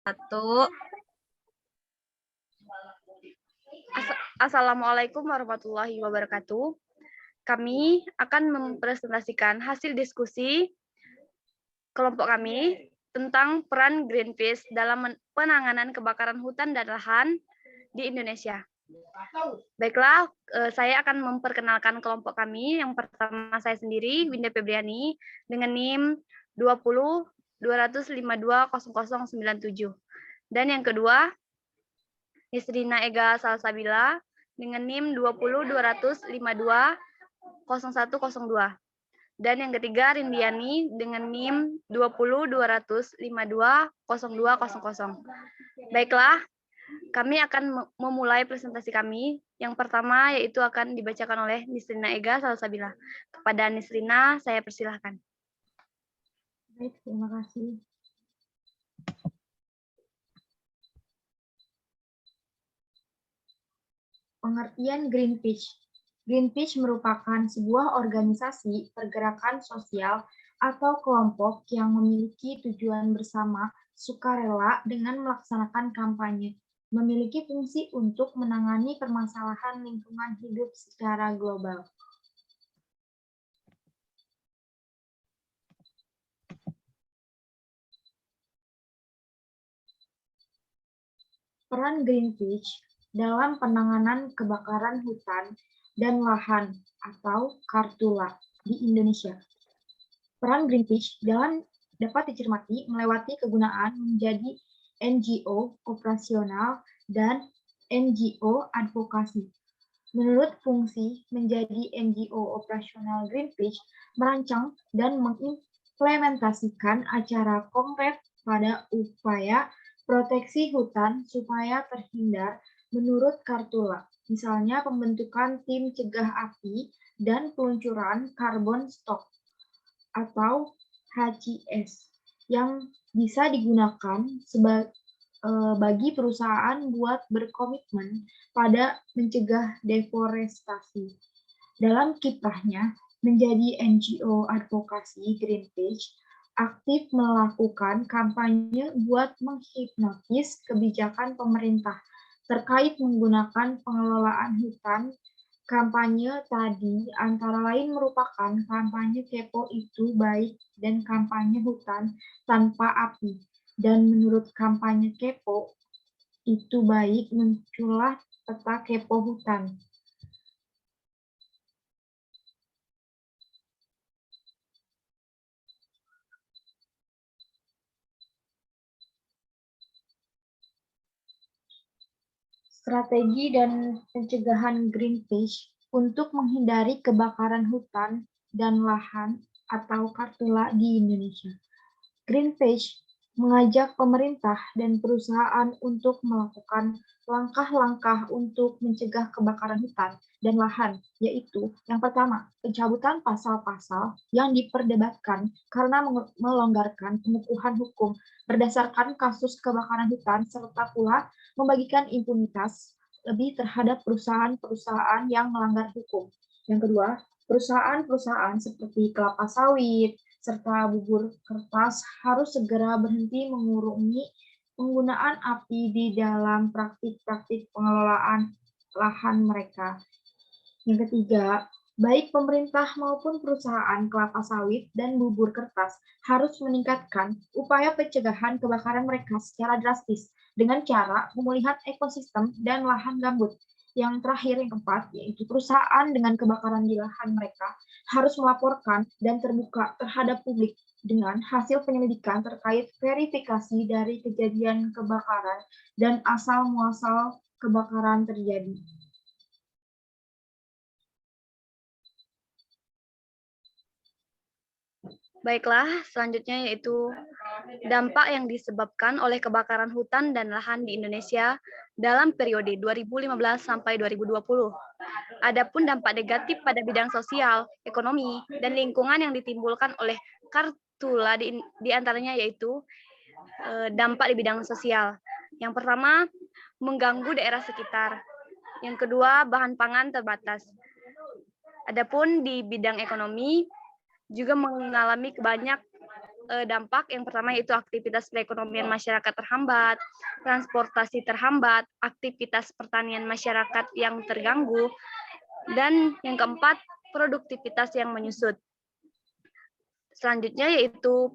Satu. Assalamualaikum warahmatullahi wabarakatuh. Kami akan mempresentasikan hasil diskusi kelompok kami tentang peran Greenpeace dalam penanganan kebakaran hutan dan lahan di Indonesia. Baiklah, saya akan memperkenalkan kelompok kami. Yang pertama saya sendiri, Winda Febriani, dengan NIM 20 252 0097. Dan yang kedua, Nisrina Ega Salsabila dengan NIM 20 252 0102. Dan yang ketiga, Rindiani dengan NIM 20 252 0200. Baiklah, kami akan memulai presentasi kami. Yang pertama yaitu akan dibacakan oleh Nisrina Ega Salsabila. Kepada Nisrina, saya persilahkan. Baik, terima kasih. Pengertian Greenpeace. Greenpeace merupakan sebuah organisasi pergerakan sosial atau kelompok yang memiliki tujuan bersama sukarela dengan melaksanakan kampanye, memiliki fungsi untuk menangani permasalahan lingkungan hidup secara global. Peran Greenpeace dalam penanganan kebakaran hutan dan lahan atau Kartula di Indonesia. Peran Greenpeace dapat dicermati melewati kegunaan menjadi NGO operasional dan NGO advokasi. Menurut fungsi menjadi NGO operasional, Greenpeace merancang dan mengimplementasikan acara konkret pada upaya proteksi hutan supaya terhindar menurut Kartula, misalnya pembentukan tim cegah api dan peluncuran carbon stock atau HCS yang bisa digunakan bagi perusahaan buat berkomitmen pada mencegah deforestasi. Dalam kiprahnya menjadi NGO advokasi, Greenpeace aktif melakukan kampanye buat menghipnotis kebijakan pemerintah terkait menggunakan pengelolaan hutan. Kampanye tadi antara lain merupakan kampanye kepo itu baik dan kampanye hutan tanpa api. Dan menurut kampanye kepo itu baik muncullah peta kepo hutan. Strategi dan pencegahan Greenpeace untuk menghindari kebakaran hutan dan lahan atau Kartula di Indonesia. Greenpeace mengajak pemerintah dan perusahaan untuk melakukan langkah-langkah untuk mencegah kebakaran hutan dan lahan, yaitu yang pertama, pencabutan pasal-pasal yang diperdebatkan karena melonggarkan pengukuhan hukum berdasarkan kasus kebakaran hutan, serta pula membagikan impunitas lebih terhadap perusahaan-perusahaan yang melanggar hukum. Yang kedua, perusahaan-perusahaan seperti kelapa sawit, serta bubur kertas harus segera berhenti mengurangi penggunaan api di dalam praktik-praktik pengelolaan lahan mereka. Yang ketiga, baik pemerintah maupun perusahaan kelapa sawit dan bubur kertas harus meningkatkan upaya pencegahan kebakaran mereka secara drastis dengan cara pemulihan ekosistem dan lahan gambut. Yang terakhir, yang keempat, yaitu perusahaan dengan kebakaran di lahan mereka harus melaporkan dan terbuka terhadap publik dengan hasil penyelidikan terkait verifikasi dari kejadian kebakaran dan asal-muasal kebakaran terjadi. Baiklah, selanjutnya yaitu dampak yang disebabkan oleh kebakaran hutan dan lahan di Indonesia dalam periode 2015 sampai 2020. Adapun dampak negatif pada bidang sosial, ekonomi, dan lingkungan yang ditimbulkan oleh Kartula di antaranya yaitu dampak di bidang sosial. Yang pertama, mengganggu daerah sekitar. Yang kedua, bahan pangan terbatas. Adapun di bidang ekonomi juga mengalami dampak. Yang pertama yaitu aktivitas perekonomian masyarakat terhambat, transportasi terhambat, aktivitas pertanian masyarakat yang terganggu, dan yang keempat, produktivitas yang menyusut. Selanjutnya yaitu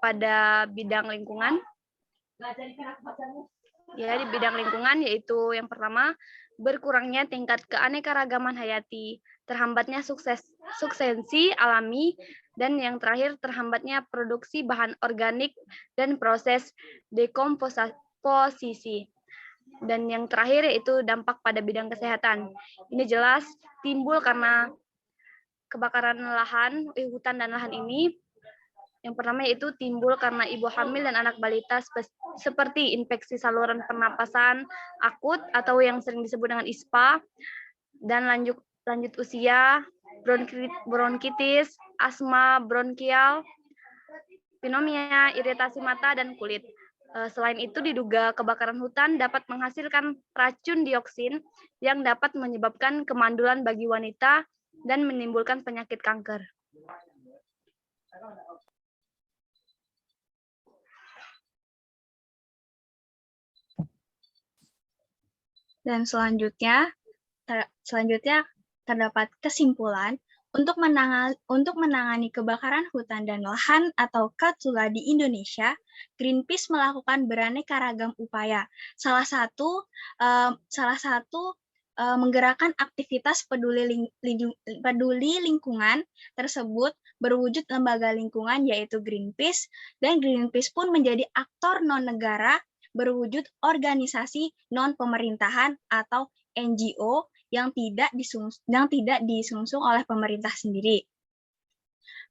pada bidang lingkungan. Ya, di bidang lingkungan yaitu yang pertama, berkurangnya tingkat keanekaragaman hayati, terhambatnya suksensi alami, dan yang terakhir terhambatnya produksi bahan organik dan proses dekomposisi. Dan yang terakhir yaitu dampak pada bidang kesehatan. Ini jelas timbul karena kebakaran lahan, hutan dan lahan ini. Yang pertama yaitu timbul karena ibu hamil dan anak balita seperti infeksi saluran pernapasan akut atau yang sering disebut dengan ISPA, dan lanjut usia, bronkitis, asma bronkial, pneumonia, iritasi mata, dan kulit. Selain itu, diduga kebakaran hutan dapat menghasilkan racun dioksin yang dapat menyebabkan kemandulan bagi wanita dan menimbulkan penyakit kanker. Dan selanjutnya terdapat kesimpulan untuk menangani kebakaran hutan dan lahan atau KARTULA di Indonesia. Greenpeace melakukan beraneka ragam upaya. Salah satu menggerakkan aktivitas peduli lingkungan tersebut berwujud lembaga lingkungan yaitu Greenpeace, dan Greenpeace pun menjadi aktor non-negara berwujud organisasi non-pemerintahan atau NGO yang tidak disungsung oleh pemerintah sendiri.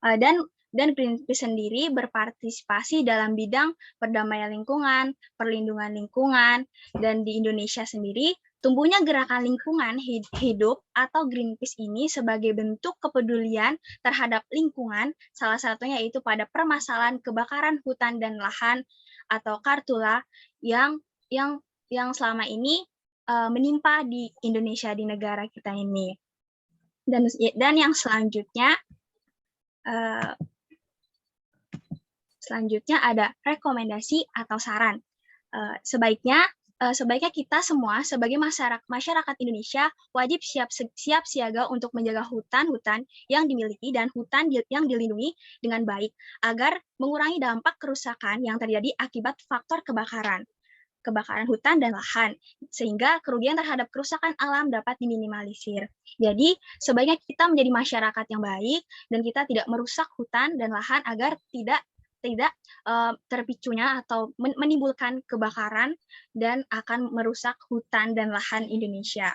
Dan Greenpeace sendiri berpartisipasi dalam bidang perdamaian lingkungan, perlindungan lingkungan, dan di Indonesia sendiri tumbuhnya gerakan lingkungan hidup atau Greenpeace ini sebagai bentuk kepedulian terhadap lingkungan, salah satunya yaitu pada permasalahan kebakaran hutan dan lahan atau KARTULA yang selama ini menimpa di Indonesia, di negara kita ini. Dan yang selanjutnya ada rekomendasi atau saran. Sebaiknya kita semua sebagai masyarakat Indonesia wajib siap siaga untuk menjaga hutan yang dimiliki dan hutan yang dilindungi dengan baik agar mengurangi dampak kerusakan yang terjadi akibat faktor kebakaran hutan dan lahan, sehingga kerugian terhadap kerusakan alam dapat diminimalisir. Jadi, sebaiknya kita menjadi masyarakat yang baik dan kita tidak merusak hutan dan lahan agar tidak terpicunya atau menimbulkan kebakaran dan akan merusak hutan dan lahan Indonesia.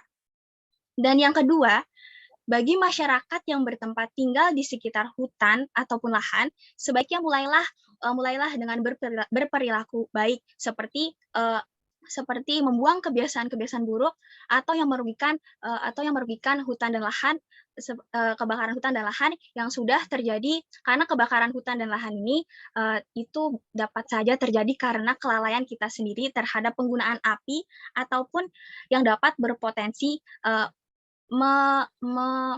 Dan yang kedua, bagi masyarakat yang bertempat tinggal di sekitar hutan ataupun lahan, sebaiknya mulailah dengan berperilaku baik seperti membuang kebiasaan-kebiasaan buruk atau yang merugikan hutan dan lahan, kebakaran hutan dan lahan yang sudah terjadi, karena kebakaran hutan dan lahan ini itu dapat saja terjadi karena kelalaian kita sendiri terhadap penggunaan api ataupun yang dapat berpotensi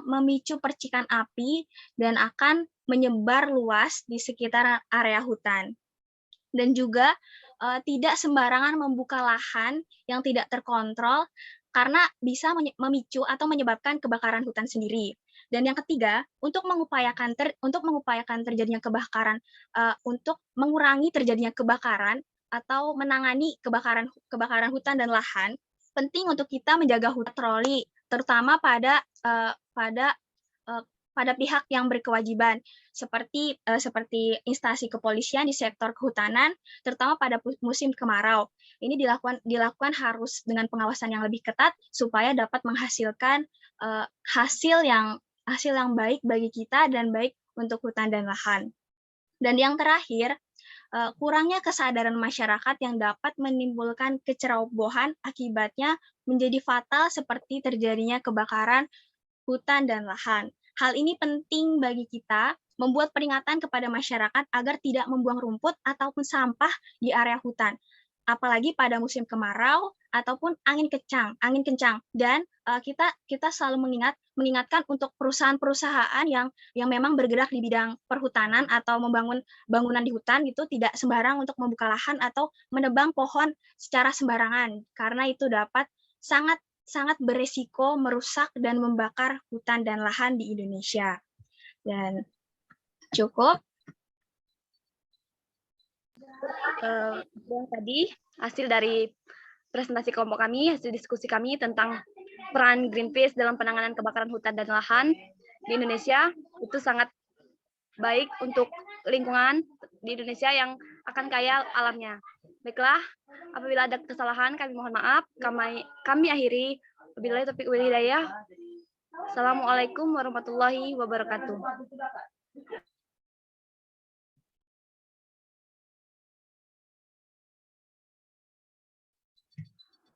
memicu percikan api dan akan menyebar luas di sekitar area hutan. Dan juga tidak sembarangan membuka lahan yang tidak terkontrol karena bisa memicu atau menyebabkan kebakaran hutan sendiri. Dan yang ketiga, untuk mengupayakan terjadinya kebakaran, untuk mengurangi terjadinya kebakaran atau menangani kebakaran hutan dan lahan, penting untuk kita menjaga hutan patroli, terutama pada pihak yang berkewajiban seperti instansi kepolisian di sektor kehutanan, terutama pada musim kemarau. Ini dilakukan harus dengan pengawasan yang lebih ketat supaya dapat menghasilkan hasil yang baik bagi kita dan baik untuk hutan dan lahan. Dan yang terakhir, kurangnya kesadaran masyarakat yang dapat menimbulkan kecerobohan akibatnya menjadi fatal seperti terjadinya kebakaran hutan dan lahan. Hal ini penting bagi kita membuat peringatan kepada masyarakat agar tidak membuang rumput ataupun sampah di area hutan. apalagi pada musim kemarau ataupun angin kencang. Dan kita selalu mengingatkan untuk perusahaan-perusahaan yang memang bergerak di bidang perhutanan atau membangun bangunan di hutan gitu, tidak sembarang untuk membuka lahan atau menebang pohon secara sembarangan, karena itu dapat sangat beresiko merusak dan membakar hutan dan lahan di Indonesia. Dan cukup. Yang tadi hasil dari presentasi kelompok kami, hasil diskusi kami tentang peran Greenpeace dalam penanganan kebakaran hutan dan lahan di Indonesia itu sangat baik untuk lingkungan di Indonesia yang akan kaya alamnya. Baiklah, apabila ada kesalahan kami mohon maaf. Kami akhiri. Wabillahi taufiq wal hidayah. Assalamualaikum warahmatullahi wabarakatuh.